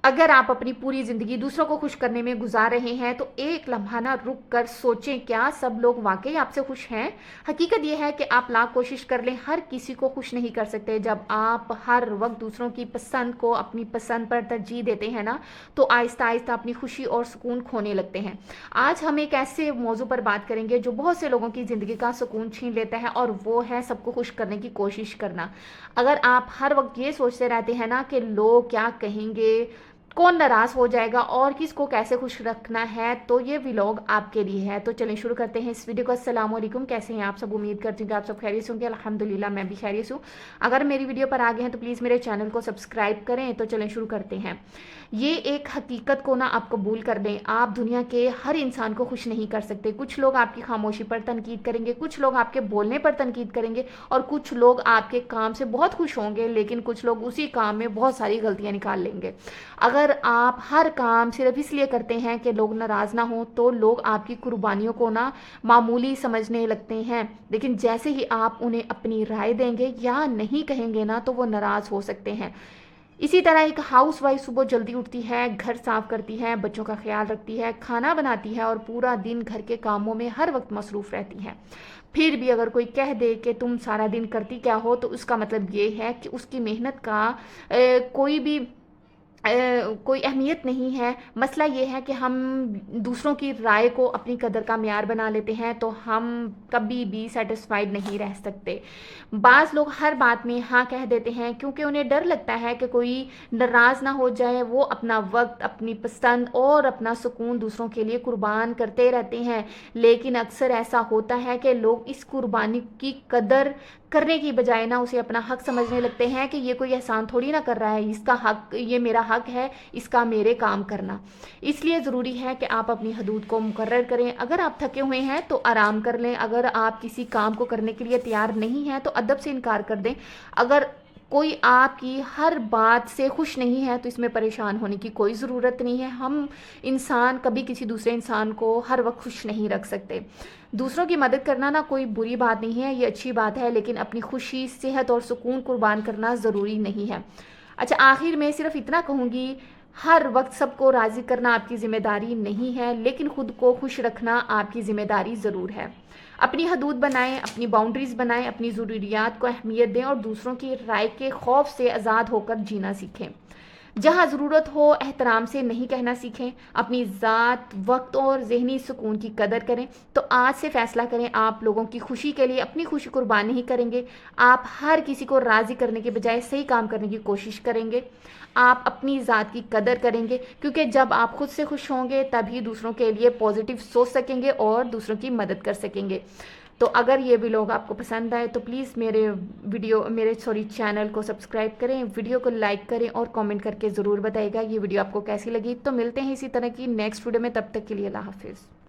अगर आप अपनी पूरी ज़िंदगी दूसरों को खुश करने में गुजार रहे हैं तो एक लम्हा ना रुक कर सोचें, क्या सब लोग वाकई आपसे खुश हैं? हकीकत यह है कि आप लाख कोशिश कर लें, हर किसी को खुश नहीं कर सकते। जब आप हर वक्त दूसरों की पसंद को अपनी पसंद पर तरजीह देते हैं ना, तो आहिस्ता आहिस्ता अपनी खुशी और सुकून खोने लगते हैं। आज हम एक ऐसे मौजू पर बात करेंगे जो बहुत से लोगों की ज़िंदगी का सुकून छीन लेता है, और वो है सबको खुश करने की कोशिश करना। अगर आप हर वक्त ये सोचते रहते हैं ना कि लोग क्या कहेंगे, कौन नाराज़ हो जाएगा और किसको कैसे खुश रखना है, तो ये व्लॉग आपके लिए है। तो चलें शुरू करते हैं इस वीडियो को। अस्सलाम वालेकुम, कैसे हैं आप सब? उम्मीद करती हूँ कि आप सब खैरियत होंगे। अल्हम्दुलिल्लाह मैं भी खैरियत हूँ। अगर मेरी वीडियो पर आ गए हैं तो प्लीज़ मेरे चैनल को सब्सक्राइब करें। तो चलें शुरू करते हैं। ये एक हकीकत को ना आप कबूल कर लें, आप दुनिया के हर इंसान को खुश नहीं कर सकते। कुछ लोग आपकी खामोशी पर तनकीद करेंगे, कुछ लोग आपके बोलने पर तनकीद करेंगे, और कुछ लोग आपके काम से बहुत खुश होंगे, लेकिन कुछ लोग उसी काम में बहुत सारी गलतियां निकाल लेंगे। अगर आप हर काम सिर्फ इसलिए करते हैं कि लोग नाराज़ ना हो, तो लोग आपकी कुर्बानियों को ना मामूली समझने लगते हैं। लेकिन जैसे ही आप उन्हें अपनी राय देंगे या नहीं कहेंगे ना, तो वो नाराज़ हो सकते हैं। इसी तरह एक हाउस वाइफ सुबह जल्दी उठती है, घर साफ करती है, बच्चों का ख्याल रखती है, खाना बनाती है और पूरा दिन घर के कामों में हर वक्त मसरूफ़ रहती है। फिर भी अगर कोई कह दे कि तुम सारा दिन करती क्या हो, तो उसका मतलब ये है कि उसकी मेहनत का कोई अहमियत नहीं है। मसला ये है कि हम दूसरों की राय को अपनी कदर का मेयार बना लेते हैं, तो हम कभी भी सेटिस्फाइड नहीं रह सकते। बाज़ लोग हर बात में हाँ कह देते हैं क्योंकि उन्हें डर लगता है कि कोई नाराज़ ना हो जाए। वो अपना वक्त, अपनी पसंद और अपना सुकून दूसरों के लिए कुर्बान करते रहते हैं। लेकिन अक्सर ऐसा होता है कि लोग इस कुर्बानी की कदर करने की बजाय ना उसे अपना हक समझने लगते हैं कि ये कोई एहसान थोड़ी ना कर रहा है, इसका हक, ये मेरा हक है इसका मेरे काम करना। इसलिए ज़रूरी है कि आप अपनी हदूद को मुकर्रर करें। अगर आप थके हुए हैं तो आराम कर लें। अगर आप किसी काम को करने के लिए तैयार नहीं हैं तो अदब से इनकार कर दें। अगर कोई आपकी हर बात से खुश नहीं है तो इसमें परेशान होने की कोई ज़रूरत नहीं है। हम इंसान कभी किसी दूसरे इंसान को हर वक्त खुश नहीं रख सकते। दूसरों की मदद करना ना कोई बुरी बात नहीं है, ये अच्छी बात है, लेकिन अपनी खुशी, सेहत और सुकून कुर्बान करना ज़रूरी नहीं है। अच्छा, आखिर में सिर्फ इतना कहूँगी, हर वक्त सबको राज़ी करना आपकी ज़िम्मेदारी नहीं है, लेकिन खुद को खुश रखना आपकी ज़िम्मेदारी ज़रूर है। अपनी हदूद बनाएं, अपनी बाउंड्रीज़ बनाएं, अपनी ज़रूरियात को अहमियत दें और दूसरों की राय के खौफ से आज़ाद होकर जीना सीखें। जहाँ ज़रूरत हो एहतराम से नहीं कहना सीखें। अपनी ज़ात, वक्त और ज़हनी सुकून की कदर करें। तो आज से फ़ैसला करें, आप लोगों की खुशी के लिए अपनी खुशी कुर्बान नहीं करेंगे। आप हर किसी को राज़ी करने के बजाय सही काम करने की कोशिश करेंगे। आप अपनी ज़ात की कदर करेंगे, क्योंकि जब आप खुद से खुश होंगे तभी दूसरों के लिए पॉजिटिव सोच सकेंगे और दूसरों की मदद कर सकेंगे। तो अगर ये व्लॉग आपको पसंद आए तो प्लीज़ मेरे चैनल को सब्सक्राइब करें, वीडियो को लाइक करें और कमेंट करके ज़रूर बताइएगा ये वीडियो आपको कैसी लगी। तो मिलते हैं इसी तरह की नेक्स्ट वीडियो में, तब तक के लिए अल्लाह हाफिज़।